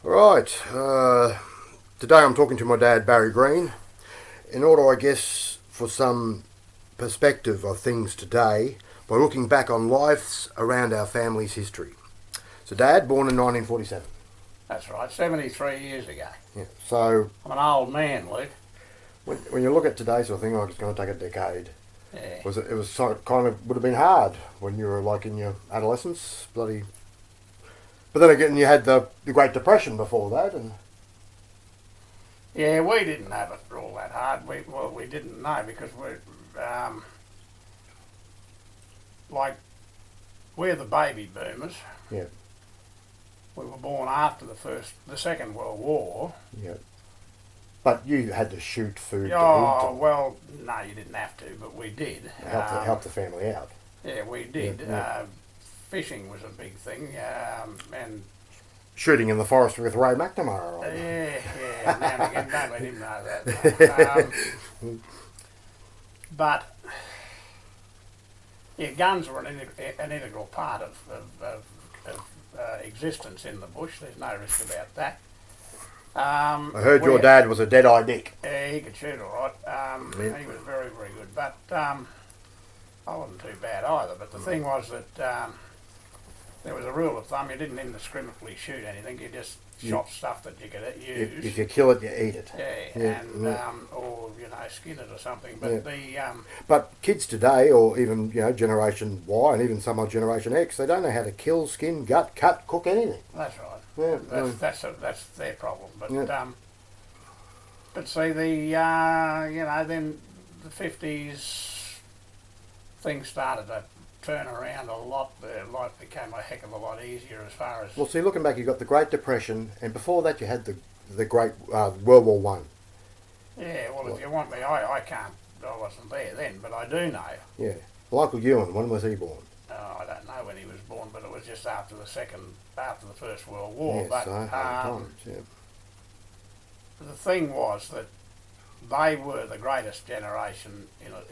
Right. Today I'm talking to my dad, Barry Green, in order, I guess, for some perspective of things today by looking back on lives around our family's history. So, Dad, born in 1947. That's right, 73 years ago. Yeah. So, I'm an old man, Luke. when you look at today's sort of thing, like it's going to take a decade. Yeah. It was sort of kind of would have been hard when you were like in your adolescence, bloody. But then again, you had the Great Depression before that, and Yeah, we didn't have it all that hard. We didn't know because like, we're the baby boomers. yeah, We were born after the Second World War. yeah. But you had to shoot food to Oh, eat well, no, you didn't have to, but we did. and help the family out. Yeah, we did. Yeah. Fishing was a big thing, and Shooting in the forest with Ray McNamara. yeah, now and again, don't let him know that. But yeah, guns were an integral part of existence in the bush. There's no risk about that. I heard your dad was a dead-eye dick. Yeah, he could shoot all right. Yeah. He was very, very good. But I wasn't too bad either. But the thing was that there was a rule of thumb: you didn't indiscriminately shoot anything. You just shot stuff that you could use. If you kill it, you eat it. Yeah, and or skin it or something. But But kids today, or even Generation Y, and even some of Generation X, they don't know how to kill, skin, gut, cut, cook anything. that's right. Yeah, That's their problem. But Yeah. but see then the 50s things started to turn around a lot. Life became a heck of a lot easier as far as Well, see, looking back, you got the Great Depression, and before that, you had the Great World War One. yeah. Well, if you want me, I can't. I wasn't there then, but I do know. Yeah, Michael Ewan. When was he born? I don't know when he was born, but it was just after the First World War. Yes, But times. Yeah. the thing was that they were the greatest generation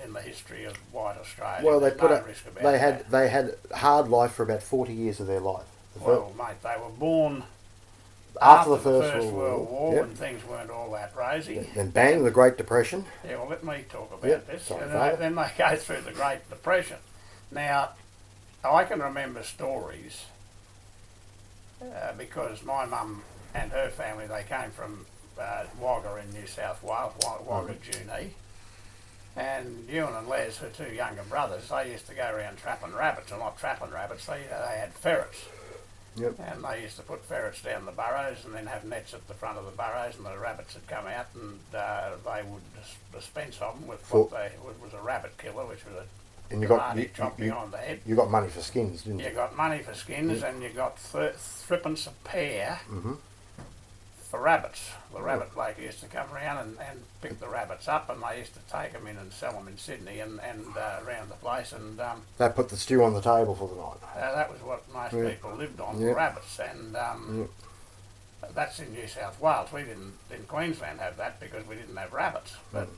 in the history of white Australia. Well, There's no risk about that. they had hard life for about 40 years of their life. Well, mate, they were born After the First First World War Yep. when things weren't all that rosy. Then bang, the Great Depression. Yeah, well, let me talk about Yep, this. sorry, And Father. then they go through the Great Depression. Now, I can remember stories because my mum and her family, they came from Wagga in New South Wales, Wagga Junee. And Ewan and Les, her two younger brothers, they used to go around trapping rabbits, or not trapping rabbits, they had ferrets. Yep. And they used to put ferrets down the burrows and then have nets at the front of the burrows, and the rabbits would come out and they would dispense of them with what was a rabbit killer, which was a And you chop behind the head. you got money for skins, didn't you? You got money for skins, and you got threepence a pair for rabbits. The rabbit bloke used to come around and pick the rabbits up, and they used to take them in and sell them in Sydney and around the place. And They put the stew on the table for the night. that was what most people lived on, Yeah. rabbits. And that's in New South Wales. We didn't in Queensland have that because we didn't have rabbits. But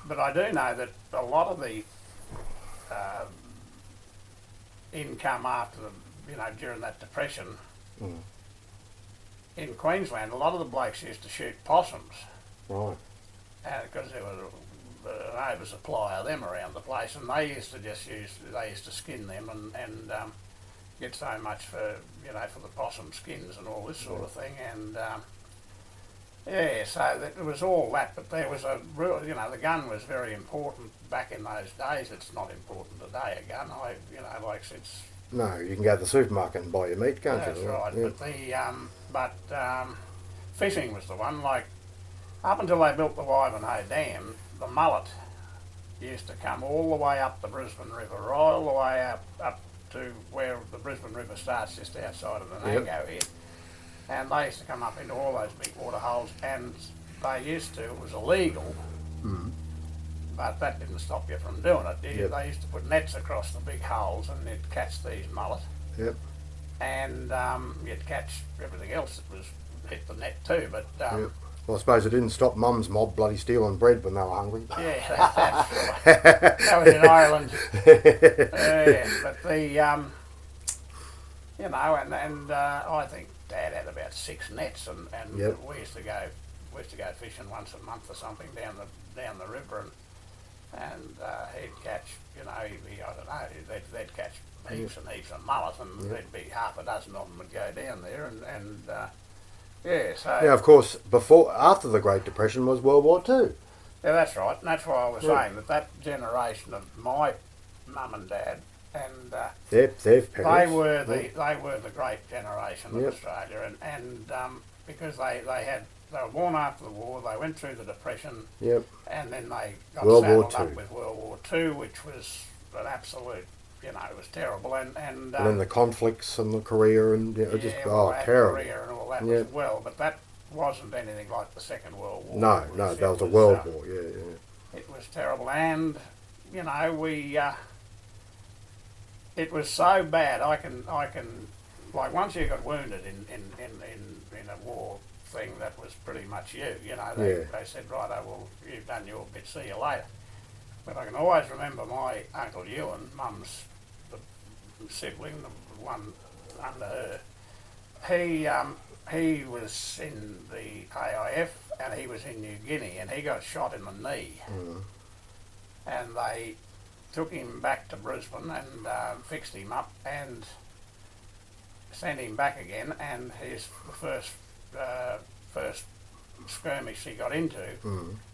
but I do know that a lot of the income after during that depression in Queensland, a lot of the blokes used to shoot possums Right. because there was an oversupply of them around the place, and they used to skin them and get so much for for the possum skins and all this sort of thing. And so it was all that, but there was a real, the gun was very important back in those days. It's not important today, a gun. Like since No, you can go to the supermarket and buy your meat, can't that's you? right. Yeah. But fishing was the one. Like up until they built the Wivenhoe Dam, the mullet used to come all the way up the Brisbane River, right all the way up to where the Brisbane River starts, just outside of the Nango here. And they used to come up into all those big water holes, and it was illegal, but that didn't stop you from doing it. They used to put nets across the big holes and they'd catch these mullet, Yep. and you'd catch everything else that was hit the net too, but Yep. Well, I suppose it didn't stop Mum's mob bloody stealing bread when they were hungry. yeah, that's right. That was in Ireland. Yeah, but you know, and I think Dad had about 6 nets, and Yep. we used to go fishing once a month or something down the river, and he'd catch, you know, I don't know, they'd catch heaps and heaps of mullet, and there'd be half a dozen of them would go down there, and yeah, so Now, of course, after the Great Depression was World War Two. yeah, that's right, and that's why I was Yeah. saying that generation of my mum and dad, and Their parents. they were the great generation of Yep. Australia, and because they were born after the war, they went through the Depression, Yep. and then they got World War saddled up Two. with World War Two, which was an absolute, you know, it was terrible, and And then the conflicts and the Korea and just that terrible. Korea and all that Yep. as well, but that wasn't anything like the Second World War. No, that was a world war. Yeah, yeah. It was terrible, and you know it was so bad. I can like once you got wounded in a war thing, that was pretty much you. You know, they said, right, well, you've done your bit. See you later. But I can always remember my Uncle Ewan, Mum's the sibling, the one under her. He was in the AIF and he was in New Guinea, and he got shot in the knee. Mm. And they took him back to Brisbane and fixed him up and sent him back again. And his first skirmish he got into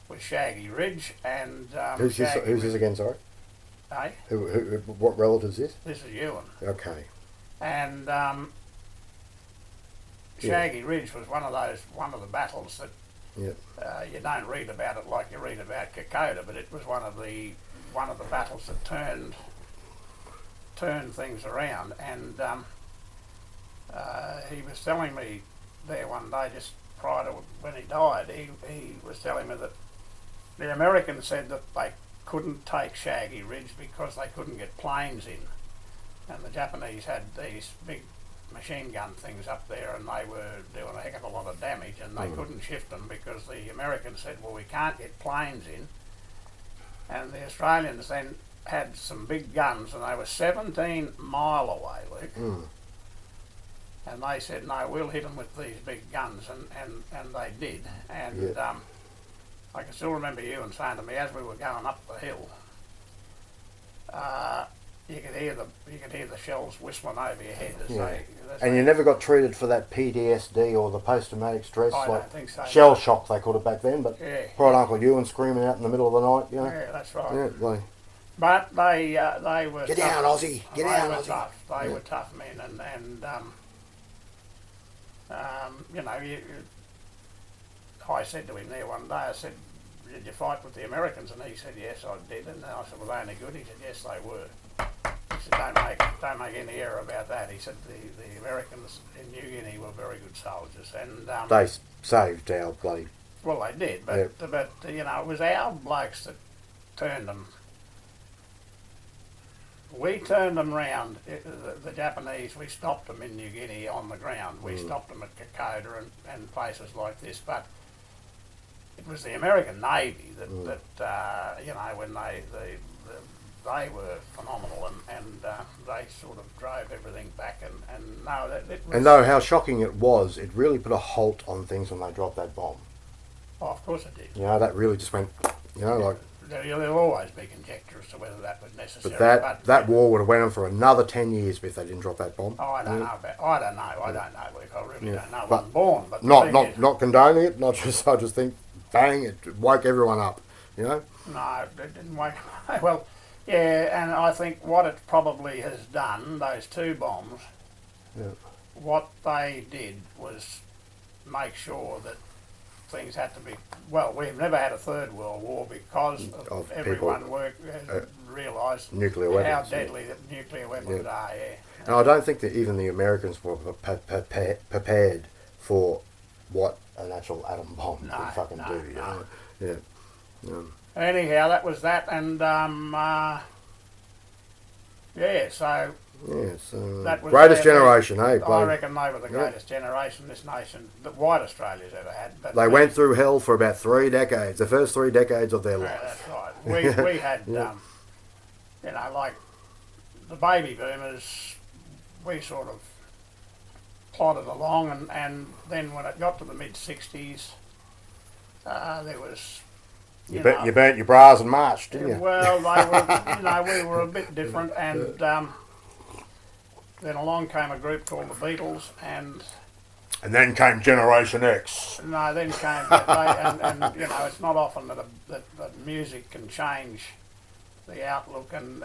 was Shaggy Ridge. And Who's this again? Sorry. Eh? What relative is this? This is Ewan. Okay. And Shaggy Ridge was one of the battles that you don't read about it like you read about Kokoda, but it was one of the battles that turned things around. And he was telling me there one day, just prior to when he died, he was telling me that the Americans said that they couldn't take Shaggy Ridge because they couldn't get planes in, and the Japanese had these big machine gun things up there, and they were doing a heck of a lot of damage, and they couldn't shift them because the Americans said, well, we can't get planes in. And the Australians then had some big guns, and they were 17 mile away, Luke. And they said, no, we'll hit them with these big guns, and they did. And I can still remember Ewan saying to me, as we were going up the hill, you could hear the shells whistling over your head. And you never got treated for that PTSD or the post-traumatic stress, I like don't think so. shell shock they called it back then. But Yeah. poor Uncle Ewan screaming out in the middle of the night, you know. Yeah, that's right. Yeah, But they were Get tough. out, Aussie! Get They out, were Aussie! tough. They were tough men, and you know, I said to him there one day, I said, did you fight with the Americans? And he said, yes, I did. And I said, well, they any good? He said, yes, they were. He said, don't make any error about that. He said, the Americans in New Guinea were very good soldiers. And They saved our bloody... well, they did, but you know, it was our blokes that turned them. We turned them round, the Japanese, we stopped them in New Guinea on the ground. We stopped them at Kokoda and places like this, but it was the American Navy that you know, when they were phenomenal, and they sort of drove everything back, and no, it was... And though how shocking it was, it really put a halt on things when they dropped that bomb. Oh, of course it did. You know, that really just went, you know, like... There'll always be conjecture as to whether that was necessary. But that war would have went on for another 10 years if they didn't drop that bomb. Oh, I don't know, Luke. I don't know. I really don't know. I But wasn't born. But the thing is, not condoning it. Not just. I just think, bang! It woke everyone up. You know. no, it didn't wake up. Well, yeah, and I think what it probably has done, those two bombs, what they did was make sure that things had to be... Well, we've never had a third world war because of everyone realised nuclear how weapons, deadly that nuclear weapons are, And I don't think that even the Americans were prepared for what an actual atom bomb could fucking do. You know? Yeah. Anyhow, that was that, and so that was greatest generation, eh? I reckon they were the greatest generation this nation, that white Australia's ever had. But they went through hell for about 3 decades, the first 3 decades of their life. That's right. We had, you know, like the baby boomers, we sort of plodded along, and then when it got to the mid-60s, there was... You burnt your bras and marched, didn't you? Well, they were, we were a bit different, and then along came a group called the Beatles, and then came Generation X. no, then came it's not often that music can change the outlook, and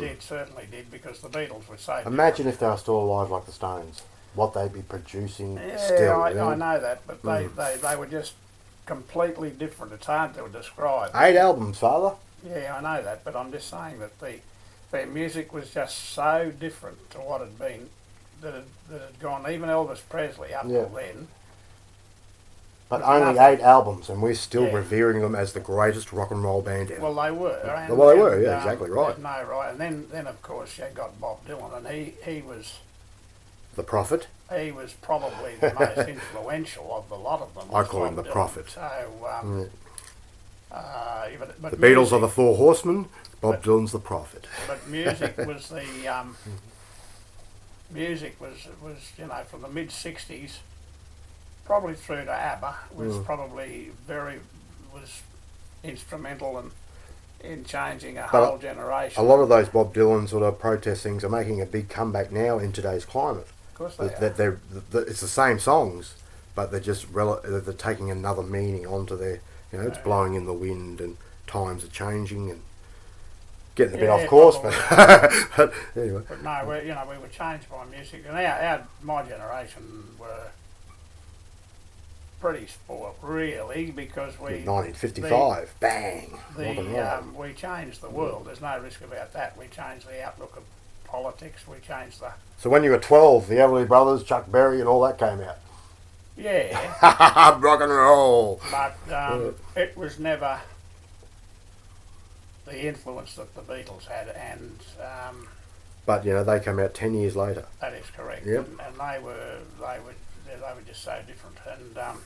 it certainly did, because the Beatles were so Imagine if they were still alive like the Stones, what they'd be producing still. Yeah, I know that, but they were just completely different. It's hard to describe. 8 albums, Father. Yeah, I know that, but I'm just saying that their music was just so different to what had been, that had gone, even Elvis Presley up till then. But only 8 albums, and we're still revering them as the greatest rock and roll band ever. Well, they were. Exactly right. No, right. And then of course, you got Bob Dylan, and he was... The Prophet? He was probably the most influential of the lot of them. I call him the Prophet. So, but the Beatles are the Four Horsemen, Bob Dylan's the Prophet. But music was the... music was from the mid-60s, probably through to ABBA, was was instrumental in changing a whole generation. A lot of those Bob Dylan sort of protest things are making a big comeback now in today's climate. Of course they are. It's the same songs, but they're just they're taking another meaning onto their, it's blowing in the wind, and times are changing, and getting a bit off course, but anyway. But no, we were changed by music, and my generation were pretty spoilt, really, because we... 1955, bang! We changed the world. There's no risk about that. We changed the outlook of politics. We changed the... So when you were 12, the Everly Brothers, Chuck Berry, and all that came out. Yeah. Rock and roll. But it was never the influence that the Beatles had, and... but they came out 10 years later. That is correct. Yep. And they were just so different, and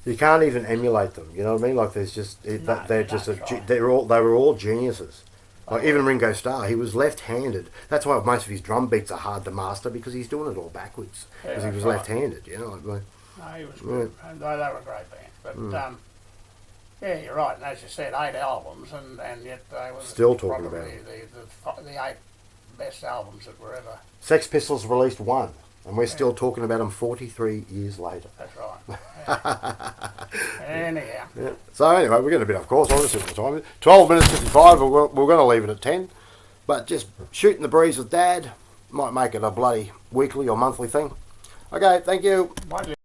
you can't even emulate them. You know what I mean? Like they were all geniuses. Like even Ringo Starr, he was left-handed. That's why most of his drum beats are hard to master, because he's doing it all backwards, because he was left-handed. No, he was good. And they were a great band, but yeah, you're right. And as you said, 8 albums, and yet they were still talking about the 8 best albums that were ever. Sex Pistols released 1. And we're still talking about them 43 years later. That's right. Yeah. Anyhow. Yeah. So anyway, we're getting a bit off course. Obviously, the time 12 minutes 55. We're going to leave it at 10. But just shooting the breeze with Dad might make it a bloody weekly or monthly thing. Okay, thank you. Bye.